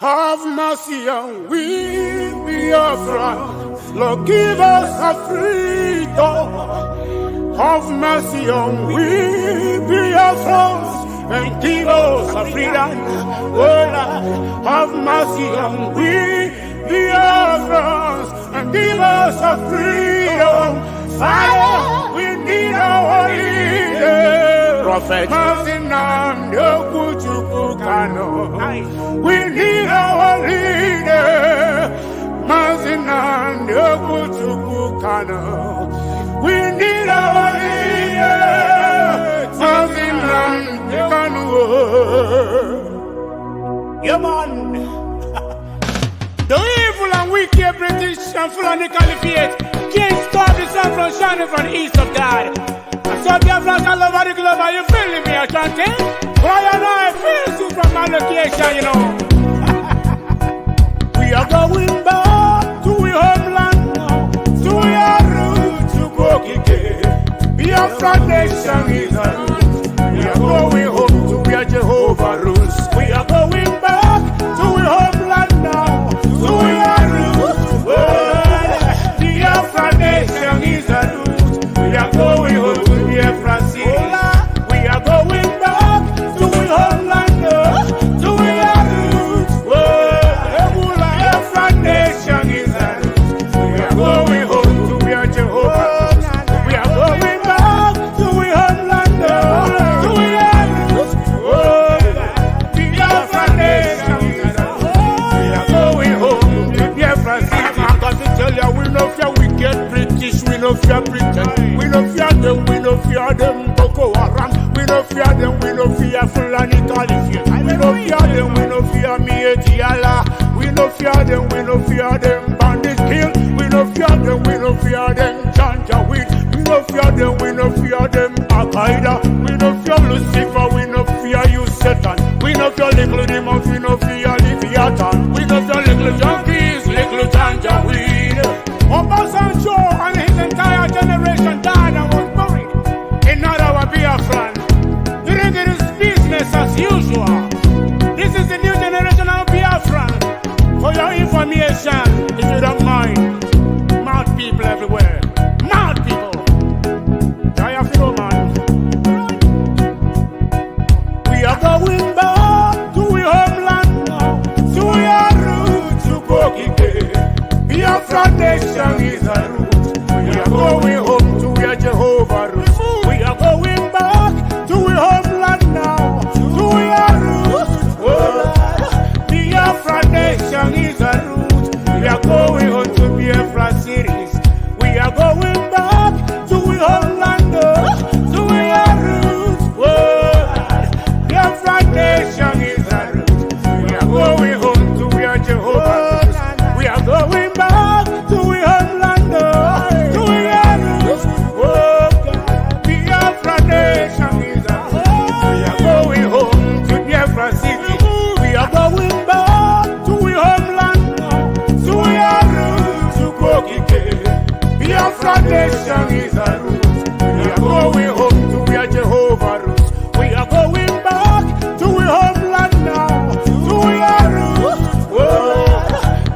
Have mercy on we, Biafra. Lord, give us a freedom. Have mercy on we, Biafra, and give us a freedom. Oh, Lord, have mercy on we, Biafra, and give us a freedom. Father, we need our leader. Prophet, we need our leader. We need our leader. Yeah, man. The evil and wicked British and Fulani Caliphate can't stop the sun from shining from the east of God. I saw Biafra all over the globe. Are you feeling me, Ashanti? Why and I feel you from my location, you know. We are going back to our homeland now, to our roots, to Bokike. Biafra nation is a root. We are going home to where Jehovah rules. We are going back to our homeland now, to our roots. Biafra nation is a root. We are going home to Biafra city. We are going back to our homeland now, to our roots. Biafra nation is a root. We are going home to where Jehovah rules. We are going back to our homeland now, to our roots. Biafra nation is a root. We are going home to Biafra city. I'm going to tell you, we no fear wicked British, we no fear Britain, we no fear them, Boko Haram, we no fear them, we no fear Fulani Caliphate, we no fear them, we no fear Mietiala, we no fear them, bandit kill, we no fear them, Janjaweed, we no fear them, Al-Qaeda, we no fear Lucifer, we no fear you Satan, we no fear little demons, we no fear Leviathan, we no fear little junkies, little Janjaweed. Obasanjo and his entire generation died and was buried in our Biafran. You think it is business as usual? This is the new generation of Biafran. For your information, if you don't mind, mad people everywhere. Mad people. I have no man. We are going back to our homeland now, to our roots, to Bokike. Biafra nation is a root. We are going home to where Jehovah rules. We are going back to our homeland now, to our roots. Biafra nation is a root. We are going home to Biafra cities. We are going back to our homeland now, to our roots. Biafra nation is a root. We are going home to where Jehovah rules. We are going back to our homeland, to our roots. Biafra nation is a root. We are going home to Biafra city. We are going back to our homeland, to our roots, to Bokike. Biafra nation is a root. We are going home to where Jehovah rules. We are going back to our homeland now, to our roots.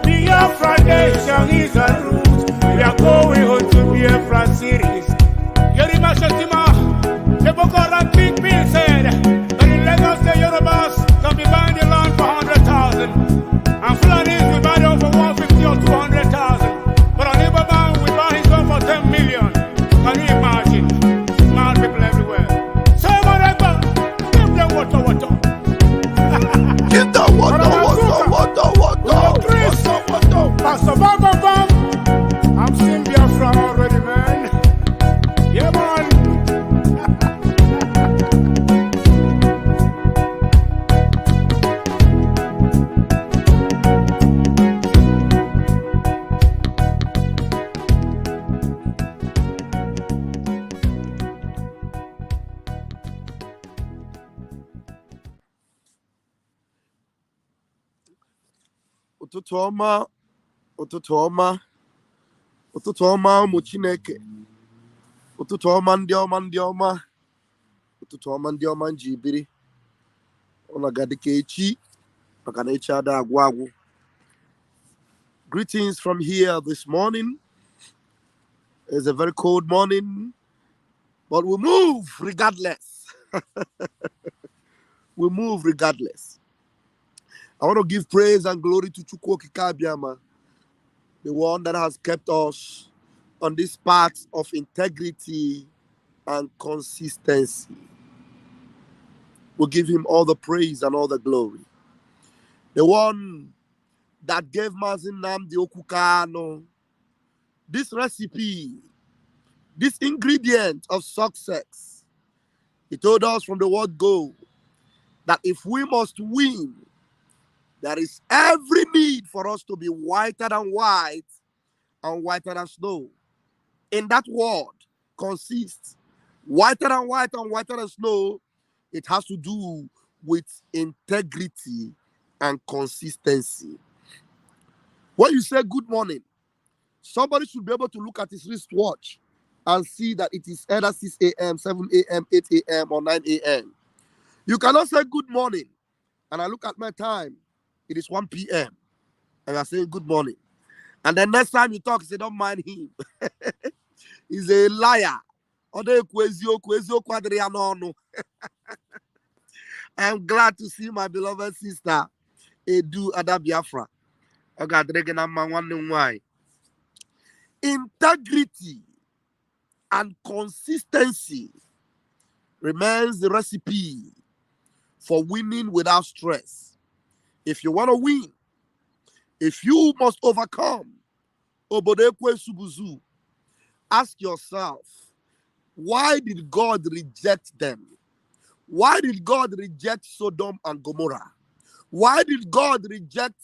Biafra nation is a root. We are going home to Biafra cities. Yerima Shetima, the Boko Haram big bill said that in Lagos the Yorubas can be buying the land for 100,000 and Fulanis we buy them for 150 or 200,000. But on Ibadan we buy his one for 10 million. Can you imagine? Mad people everywhere. So whatever, give them water. Give them water. Pastor Bam. I'm seeing Biafra already, man. Yeah, man. ụtụtụ ọma ụmụ Chineke, ụtụtụ ọma ndị ọma njibiri ọnọga dịka echi Greetings from here this morning. It's a very cold morning, but we move regardless. We move regardless. I want to give praise and glory to Chukwu Kikabiama, the one that has kept us on this path of integrity and consistency. We'll give him all the praise and all the glory. The one that gave Mazin Namdi Okukano this recipe, this ingredient of success. He told us from the word go that if we must win, there is every need for us to be whiter than white and whiter than snow. In that word consists whiter than white and whiter than snow. It has to do with integrity and consistency. When you say good morning, somebody should be able to look at his wristwatch and see that it is either 6 a.m., 7 a.m., 8 a.m., or 9 a.m. You cannot say good morning, and I look at my time, it is 1 p.m., and I say good morning. And then next time you talk, say, don't mind him. He's a liar. I'm glad to see my beloved sister, Edu Ada Biafra. Integrity and consistency remains the recipe for winning without stress. If you want to win, if you must overcome, Obodekwe Subuzu, ask yourself, why did God reject them? Why did God reject Sodom and Gomorrah? Why did God reject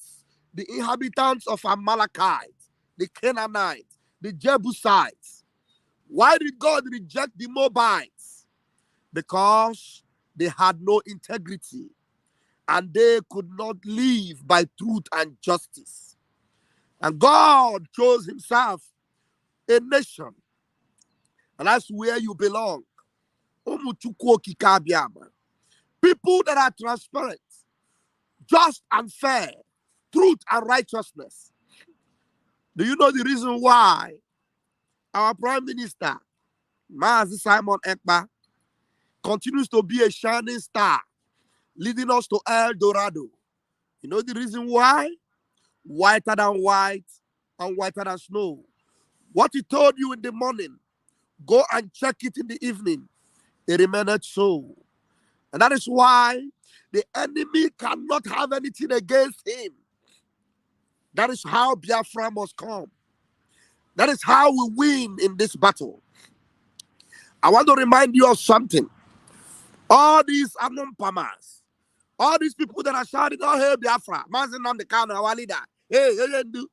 the inhabitants of Amalekite, the Canaanites, the Jebusites? Why did God reject the Moabites? Because they had no integrity and they could not live by truth and justice. And God chose himself a nation, and that's where you belong. People that are transparent, just and fair, truth and righteousness. Do you know the reason why our Prime Minister, Mazi Simon Ekpa, continues to be a shining star, leading us to El Dorado? You know the reason why? Whiter than white and whiter than snow. What he told you in the morning, go and check it in the evening. It remained so. And that is why the enemy cannot have anything against him. That is how Biafra must come. That is how we win in this battle. I want to remind you of something. All these Anon-Pamas, all these people that are shouting, oh, hey, Biafra, Mazin Nnamdi our leader. Hey, do.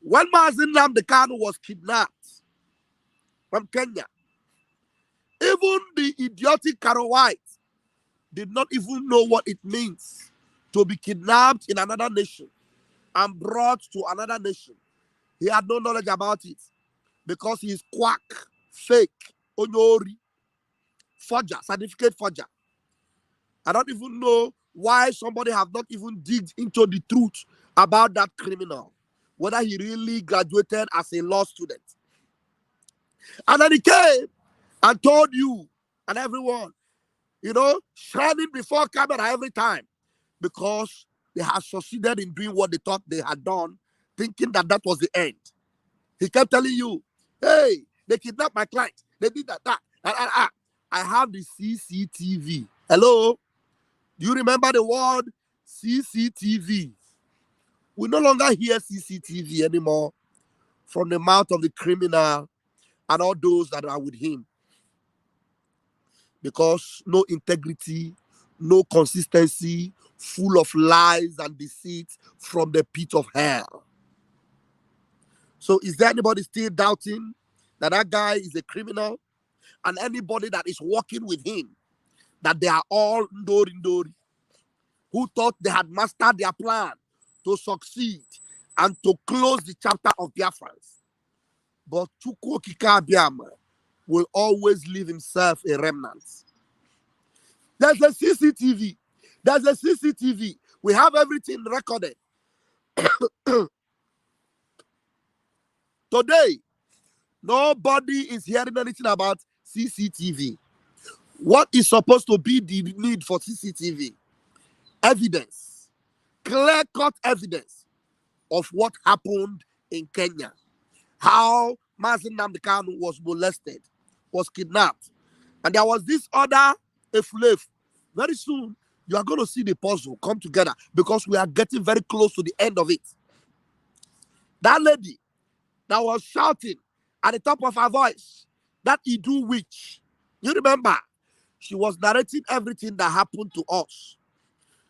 When Mazin Nnamdi was kidnapped from Kenya, even the idiotic Karowites did not even know what it means to be kidnapped in another nation and brought to another nation. He had no knowledge about it because he is quack, fake, onyori, forger, certificate forger. I don't even know why somebody have not even digged into the truth about that criminal, whether he really graduated as a law student. And then he came and told you and everyone, shining before camera every time because they had succeeded in doing what they thought they had done, thinking that that was the end. He kept telling you, hey, they kidnapped my client. They did that. I have the CCTV. Hello? Do you remember the word CCTV? We no longer hear CCTV anymore from the mouth of the criminal and all those that are with him. Because no integrity, no consistency, full of lies and deceit from the pit of hell. So is there anybody still doubting that that guy is a criminal? And anybody that is working with him, that they are all ndori, who thought they had mastered their plan to succeed and to close the chapter of Biafrans. But Chukwu Okike Abiama will always leave himself a remnant. There's a CCTV. We have everything recorded. Today, nobody is hearing anything about CCTV. What is supposed to be the need for CCTV? Evidence, clear-cut evidence of what happened in Kenya. How Mazi Nnamdi Kanu was molested, was kidnapped. And there was this other Efulef. Very soon, you are going to see the puzzle come together because we are getting very close to the end of it. That lady that was shouting at the top of her voice, that Idu witch, you remember, she was narrating everything that happened to us,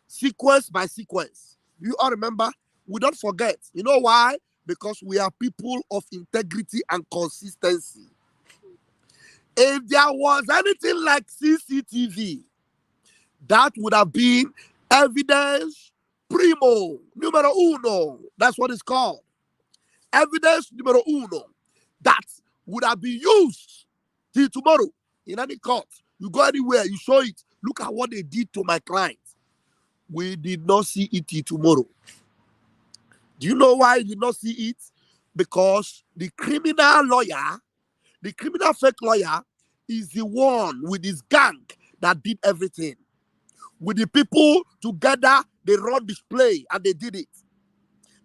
sequence by sequence. You all remember? We don't forget. You know why? Because we are people of integrity and consistency. If there was anything like CCTV, that would have been evidence primo, numero uno. That's what it's called. Evidence numero uno. That would have been used till tomorrow in any court. You go anywhere, you show it. Look at what they did to my client. We did not see it till tomorrow. Do you know why we did not see it? Because the criminal lawyer, the criminal fake lawyer, is the one with his gang that did everything. With the people together, they run display and they did it.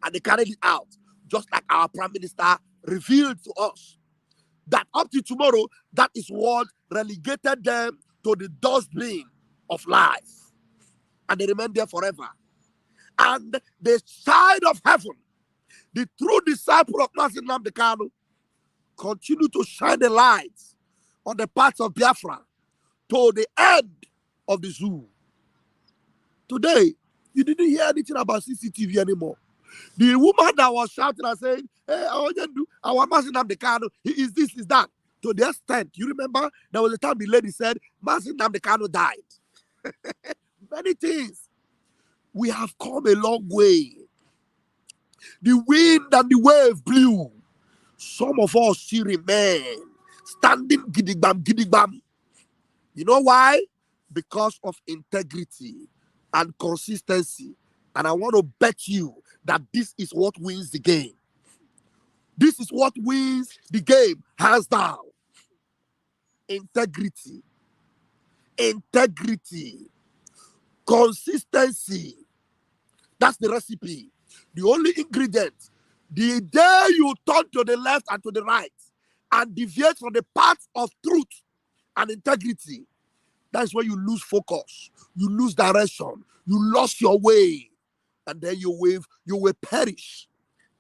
And they carried it out. Just like our Prime Minister revealed to us. That up to tomorrow, that is what relegated them to the dustbin of life. And they remain there forever. And the side of heaven, the true disciple of Mazi Nnamdi Kanu, continue to shine the light on the parts of Biafra to the end of the zoo. Today, you didn't hear anything about CCTV anymore. The woman that was shouting and saying, hey, our Mazi Nnamdi Kanu, he is this, is that. To the extent, you remember, there was a time the lady said, Mazi Nnamdi Kanu died. Many things. We have come a long way. The wind and the wave blew. Some of us still remain standing gidigbam, gidigbam. You know why? Because of integrity and consistency. And I want to bet you that this is what wins the game. This is what wins the game, hands down. Integrity. Integrity. Consistency. That's the recipe. The only ingredient. The day you turn to the left and to the right and deviate from the path of truth and integrity, that's when you lose focus. You lose direction. You lost your way. And then you will perish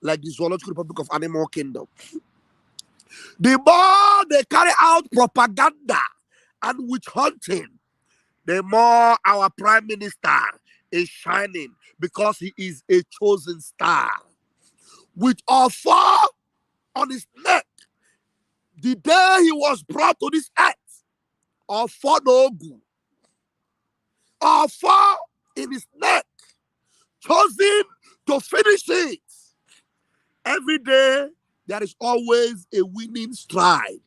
like the Zoological Republic of Animal Kingdom. The more they carry out propaganda and witch hunting, the more our Prime Minister is shining because he is a chosen star. With a four on his neck, the day he was brought to this earth, a four no good. A four in his neck, chosen to finish it. Every day, there is always a winning stride.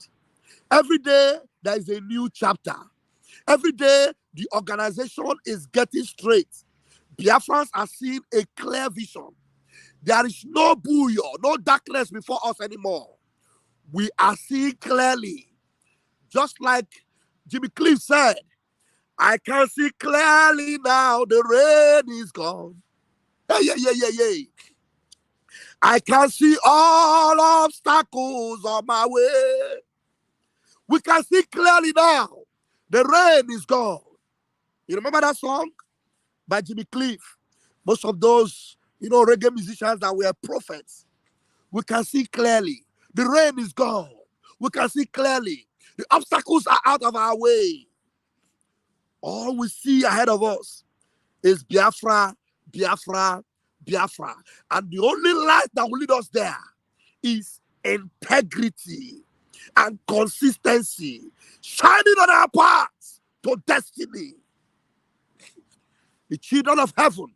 Every day, there is a new chapter. Every day, the organization is getting straight. Biafrans are seeing a clear vision. There is no booyah, no darkness before us anymore. We are seeing clearly. Just like Jimmy Cliff said, I can see clearly now, the rain is gone. Yeah. I can see all obstacles on my way. We can see clearly now, the rain is gone. You remember that song by Jimmy Cliff? Most of those, reggae musicians that were prophets. We can see clearly, the rain is gone. We can see clearly, the obstacles are out of our way. All we see ahead of us is Biafra, Biafra, Biafra. And the only light that will lead us there is integrity and consistency, shining on our paths to destiny. The children of heaven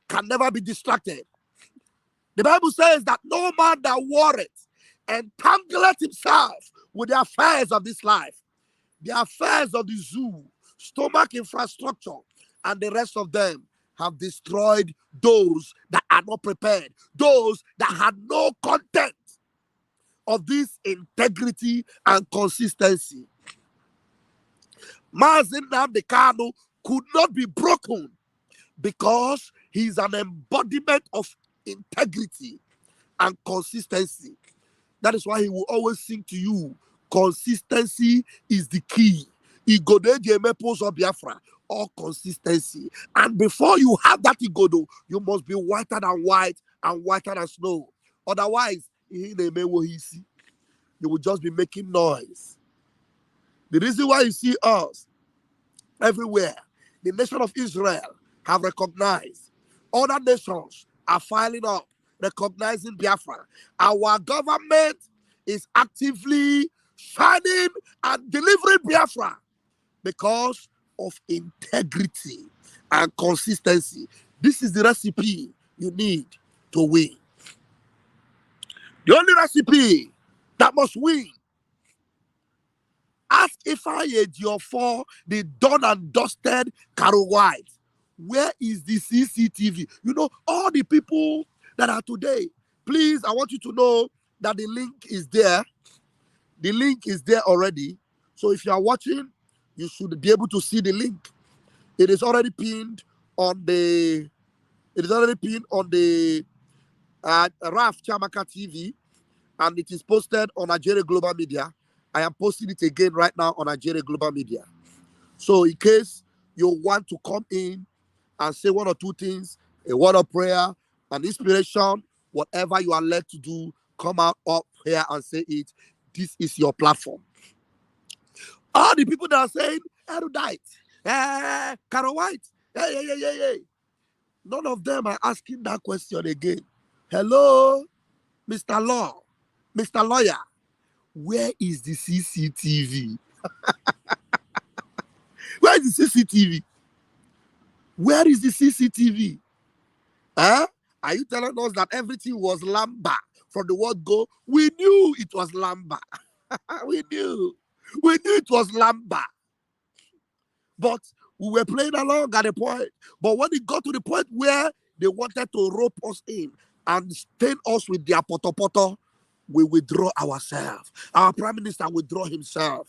can never be distracted. The Bible says that no man that warreth entangleth himself with the affairs of this life, the affairs of the zoo, stomach infrastructure, and the rest of them. have destroyed those that are not prepared, those that had no content of this integrity and consistency. Mazi Nnamdi Kanu could not be broken because he's an embodiment of integrity and consistency. That is why he will always sing to you, consistency is the key. Igodo Emepo's of Biafra, or consistency. And before you have that igodo, you must be whiter than white and whiter than snow. Otherwise, you will just be making noise. The reason why you see us everywhere, the nation of Israel have recognized. Other nations are filing up, recognizing Biafra. Our government is actively shining and delivering Biafra because of integrity and consistency. This is the recipe you need to win. The only recipe that must win. Ask if I had your for the done and dusted Carol White. Where is the CCTV? You know, all the people that are today, please, I want you to know that the link is there. The link is there already. So if you are watching, you should be able to see the link. It is already pinned on the Raf Chamaka TV, and it is posted on Nigeria Global Media. I am posting it again right now on Nigeria Global Media. So in case you want to come in and say one or two things, a word of prayer, an inspiration, whatever you are led to do, come out up here and say it. This is your platform. All the people that are saying erudite, Carol White, none of them are asking that question again. Hello, Mr. Law, Mr. Lawyer, where is the CCTV? Where is the CCTV? Where is the CCTV? Huh? Are you telling us that everything was lamba from the word go? We knew it was lamba. We knew it was lamba. But we were playing along at a point. But when it got to the point where they wanted to rope us in and stain us with their poto, we withdraw ourselves. Our prime minister withdraw himself.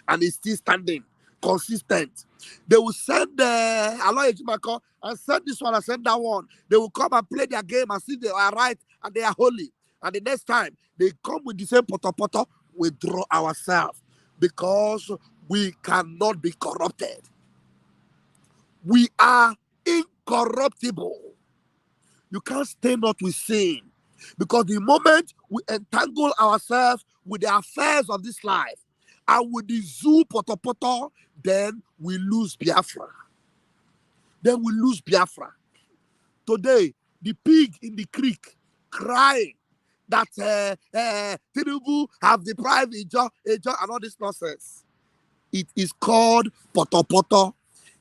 And he's still standing, consistent. They will send Aloy Ejimako and send this one and send that one. They will come and play their game and see they are right and they are holy. And the next time they come with the same poto, we withdraw ourselves because we cannot be corrupted. We are incorruptible. You can't stay not with sin. Because the moment we entangle ourselves with the affairs of this life and with the zoo poto, then we lose Biafra. Today, the pig in the creek crying that Tinubu have deprived Ijo and all this nonsense. It is called poto,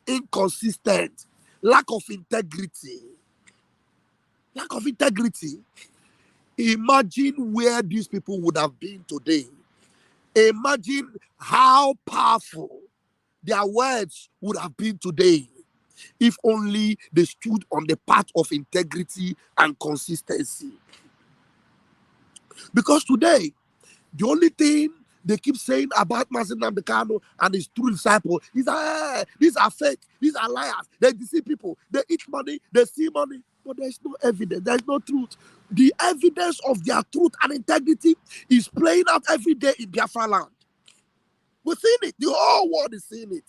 inconsistent, lack of integrity. Lack of integrity. Imagine where these people would have been today. Imagine how powerful their words would have been today if only they stood on the path of integrity and consistency. Because today, the only thing they keep saying about Mazi Nnamdi Kanu and his true disciples is that these are fake, these are liars, they deceive people, they eat money, they see money. But there's no evidence, there's no truth. The evidence of their truth and integrity is playing out every day in Biafra land. We're seeing it, the whole world is seeing it.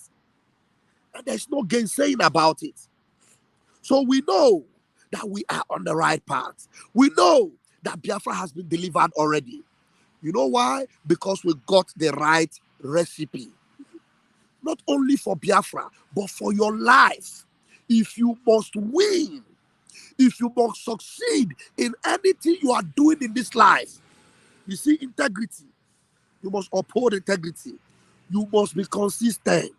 And there's no gainsaying about it. So we know that we are on the right path. We know that Biafra has been delivered already. You know why? Because we got the right recipe. Not only for Biafra, but for your life. If you must win, if you must succeed in anything you are doing in this life, you see, integrity. You must uphold integrity. You must be consistent.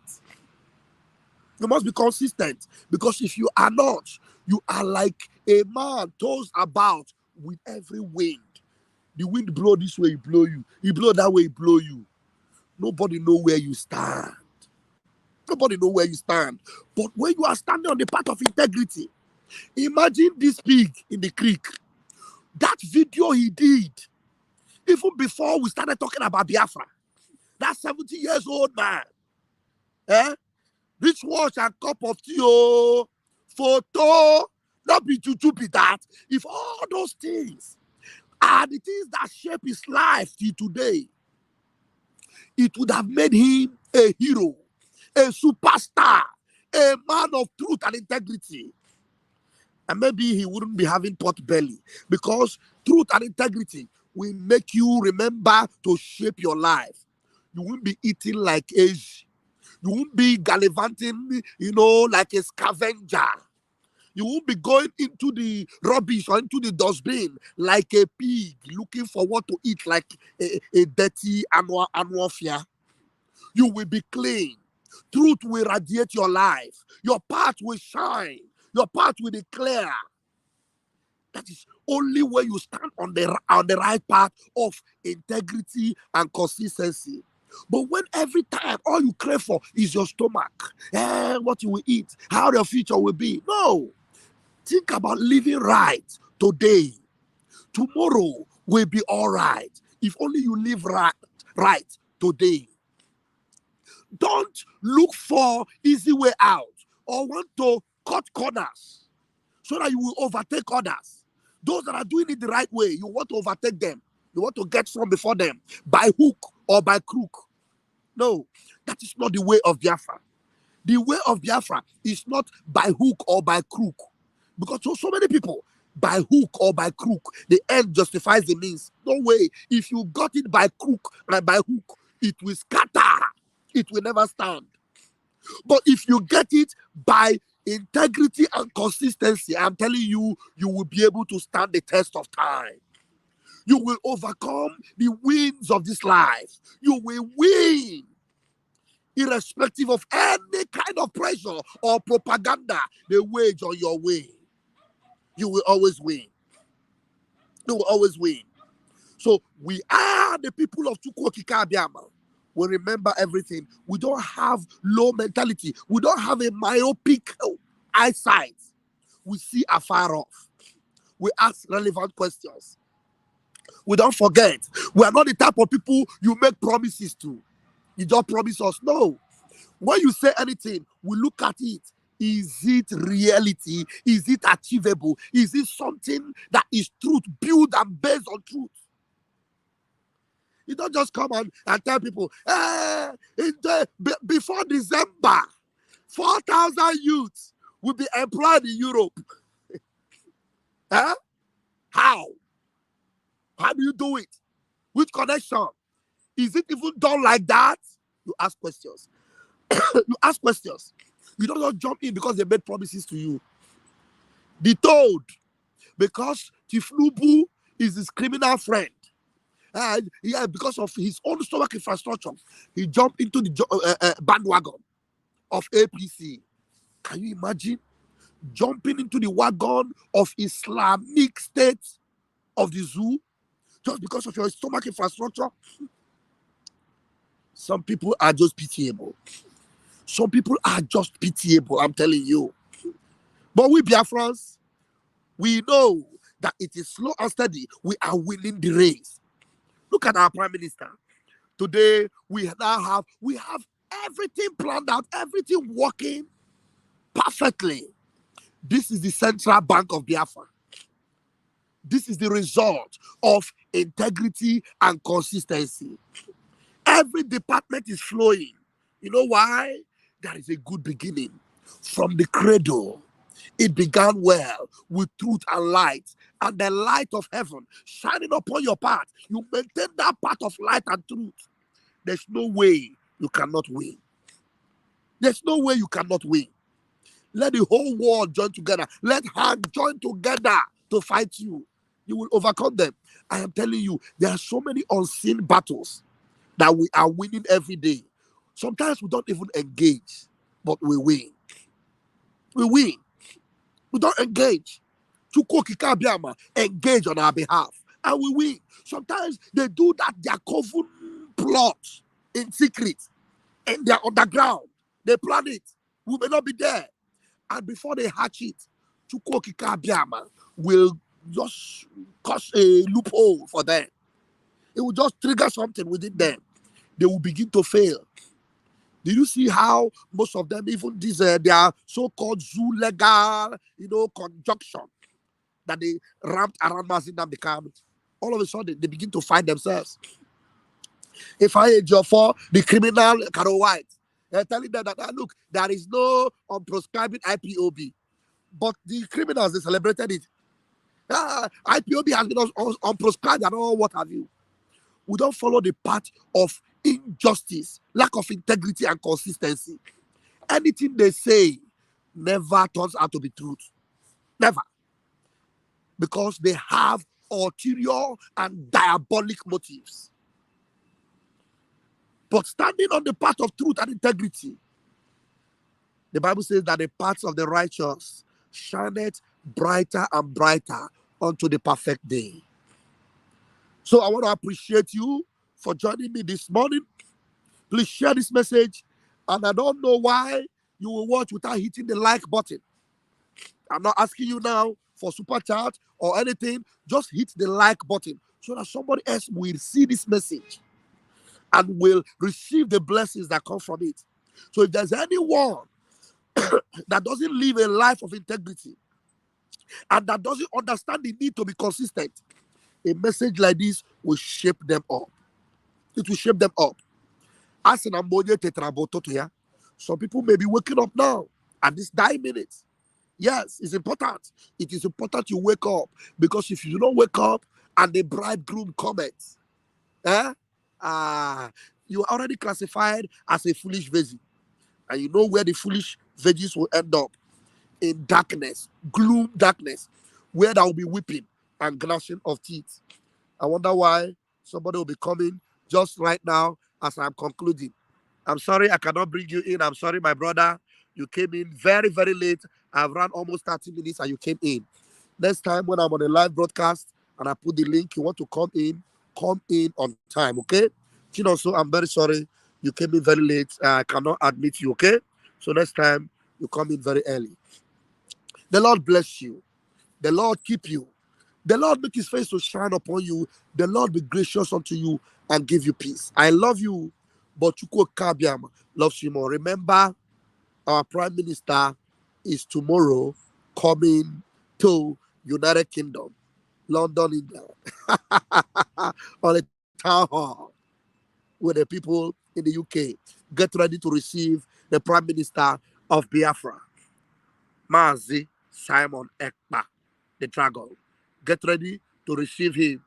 You must be consistent. Because if you are not, you are like a man tossed about with every wind. The wind blow this way, it blow you. It blow that way, it blow you. Nobody know where you stand. Nobody know where you stand. But when you are standing on the path of integrity, Imagine this pig in the creek. That video he did, even before we started talking about Biafra. That 70 years old man. Rich watch and cup of tea, oh, photo, not be to be that. If all those things are the things that shape his life till today, it would have made him a hero, a superstar, a man of truth and integrity. And maybe he wouldn't be having pot belly, because truth and integrity will make you remember to shape your life. You won't be eating like Asia. You won't be gallivanting, like a scavenger. You won't be going into the rubbish or into the dustbin like a pig looking for what to eat, like a dirty anwafia. You will be clean. Truth will radiate your life. Your path will shine. Your path will be clear. That is only when you stand on the right path of integrity and consistency. But when every time all you crave for is your stomach, what you will eat, how your future will be. No. Think about living right today. Tomorrow will be all right. If only you live right today. Don't look for easy way out or want to cut corners so that you will overtake others. Those that are doing it the right way, you want to overtake them. You want to get from before them by hook or by crook. No, that is not the way of Biafra. The way of Biafra is not by hook or by crook. Because so many people, by hook or by crook, the end justifies the means. No way. If you got it by crook and by hook, it will scatter. It will never stand. But if you get it by integrity and consistency, I'm telling you, you will be able to stand the test of time. You will overcome the winds of this life. You will win. Irrespective of any kind of pressure or propaganda they wage on your way. You will always win. You will always win. So we are the people of Chukwokika Abiama. We remember everything. We don't have low mentality. We don't have a myopic eyesight. We see afar off. We ask relevant questions. We don't forget. We are not the type of people you make promises to. You don't promise us. No. When you say anything, we look at it. Is it reality? Is it achievable? Is it something that is truth, built and based on truth? You don't just come and tell people, before December, 4,000 youths will be employed in Europe. How? How do you do it? With connection? Is it even done like that? You ask questions. You ask questions. You don't just jump in because they made promises to you. Be told, because Tifnubu is his criminal friend. Because of his own stomach infrastructure, he jumped into the bandwagon of APC. Can you imagine jumping into the wagon of Islamic State of the zoo just because of your stomach infrastructure? Some people are just pitiable. Some people are just pitiable, I'm telling you. But we Biafrans, we know that it is slow and steady. We are winning the race. Look at our Prime Minister. Today, we have everything planned out, everything working perfectly. This is the Central Bank of Biafra. This is the result of integrity and consistency. Every department is flowing. You know why? There is a good beginning. From the cradle, it began well with truth and light, and the light of heaven shining upon your path. You maintain that path of light and truth. There's no way you cannot win. There's no way you cannot win. Let the whole world join together. Let hands join together to fight you. You will overcome them. I am telling you, there are so many unseen battles that we are winning every day. Sometimes we don't even engage, but we win. We win. We don't engage. Chukwokika Abiama engage on our behalf, and we win. Sometimes they do that, their coven plot in secret, and they're underground. They plan it. We may not be there. And before they hatch it, Chukwokika Abiyama will just cause a loophole for them. It will just trigger something within them. They will begin to fail. Did you see how most of them, even these their so-called zoo legal, conjunction that they ramped around Mazin Nnamdi Kanu, all of a sudden they begin to find themselves. If I age for the criminal Caro White, they're telling them that look, there is no unprescribing IPOB, but the criminals they celebrated it. IPOB has been unprescribed and all what have you. We don't follow the path of injustice, lack of integrity and consistency. Anything they say never turns out to be truth. Never. Because they have ulterior and diabolic motives. But standing on the path of truth and integrity, the Bible says that the paths of the righteous shineth brighter and brighter unto the perfect day. So I want to appreciate you for joining me this morning. Please share this message. And I don't know why you will watch without hitting the like button. I'm not asking you now for super chat or anything. Just hit the like button so that somebody else will see this message and will receive the blessings that come from it. So if there's anyone that doesn't live a life of integrity and that doesn't understand the need to be consistent, a message like this will shape them up. It will shape them up. As an ammonia tetraboto here, some people may be waking up now at this 9 minutes. Yes, it's important. It is important you wake up, because if you don't wake up and the bridegroom comments, you are already classified as a foolish virgin, and you know where the foolish virgins will end up: in darkness, gloom, darkness, where there will be weeping and gnashing of teeth. I wonder why somebody will be coming just right now as I'm concluding. I'm sorry I cannot bring you in. I'm sorry, my brother. You came in very, very late. I've run almost 30 minutes and you came in. Next time when I'm on a live broadcast and I put the link, you want to come in on time, okay? So I'm very sorry you came in very late. I cannot admit you, okay? So next time you come in very early. The Lord bless you. The Lord keep you. The Lord make his face to shine upon you. The Lord be gracious unto you and give you peace. I love you, but Chukwokika Abiyama loves you more. Remember, our Prime Minister is tomorrow coming to United Kingdom, London, England, on a town hall with the people in the UK. Get ready to receive the Prime Minister of Biafra, Mazi Simon Ekpa, the dragon. Get ready to receive him.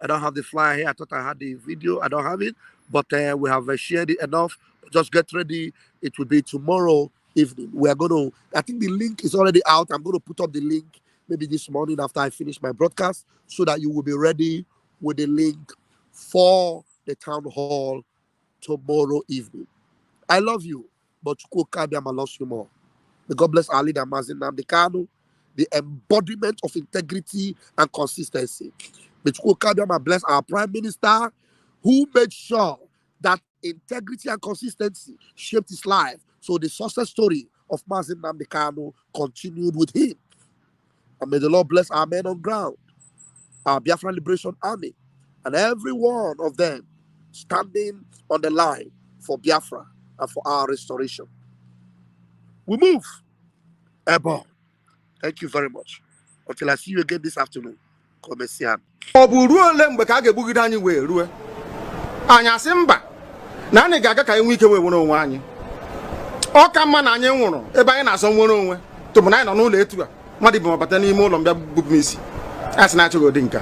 I don't have the flyer here. I thought I had the video. I don't have it, but we have shared it enough. Just get ready. It will be tomorrow evening. We are going to, I think the link is already out. I'm going to put up the link maybe this morning after I finish my broadcast, so that you will be ready with the link for the town hall tomorrow evening. I love you, but Chukwokika Abiyama loves you more. May God bless our leader, Mazin Nnamdi Kanu, the embodiment of integrity and consistency. May Chukwokika Abiyama bless our Prime Minister, who made sure that integrity and consistency shaped his life. So the success story of Mazin Nnamdi Kanu continued with him. And may the Lord bless our men on ground, our Biafra Liberation Army, and every one of them standing on the line for Biafra and for our restoration. We move. Airborne. Thank you very much. Until I see you again this afternoon. Komesian. Anya simba na anyị ga-aga ka enwe ike wee nwere onwe anyị. Ọ ka mma na anyị nwụrụ ebe anyị na-asọ nwere onwe tụbụ na anyị nọ n'ụlọ etu a mmadụ bụ mabata n'ime ụlọ mbịa bupụ m isi a sị na-achọghị ụdị nka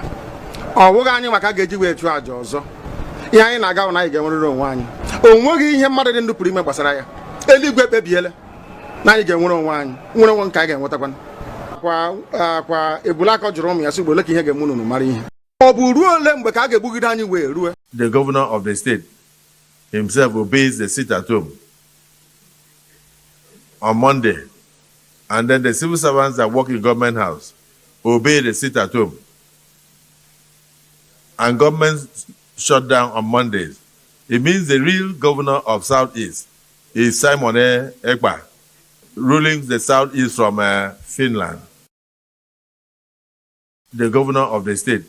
ọ bụghị anyị maka ga-eji wee chụọ aja ọzọ. Ihe anyị na-aga na anyị ga-enwerịrị onwe anyị. O nweghị ihe mmadụ dị ndụ pụrụ ime gbasara ya. Eluigwe ekpebiela na anyị ga-enwere onwe anyị, nwere onwe nke anyị ga-enwetakwa. Kwa Ebulaka jụrụ ụmụ ya sị ole ka ihe ga-eme unu mara ihe. Ọ bụ ruo ole mgbe ka a ga-egbugide anyị wee ruo? The governor of the state himself obeys the sit at home on Monday, and then the civil servants that work in government house obey the sit at home, and government shut down on Mondays. It means the real governor of Southeast is Simon Ekpa, ruling the Southeast from Finland. the governor of the state.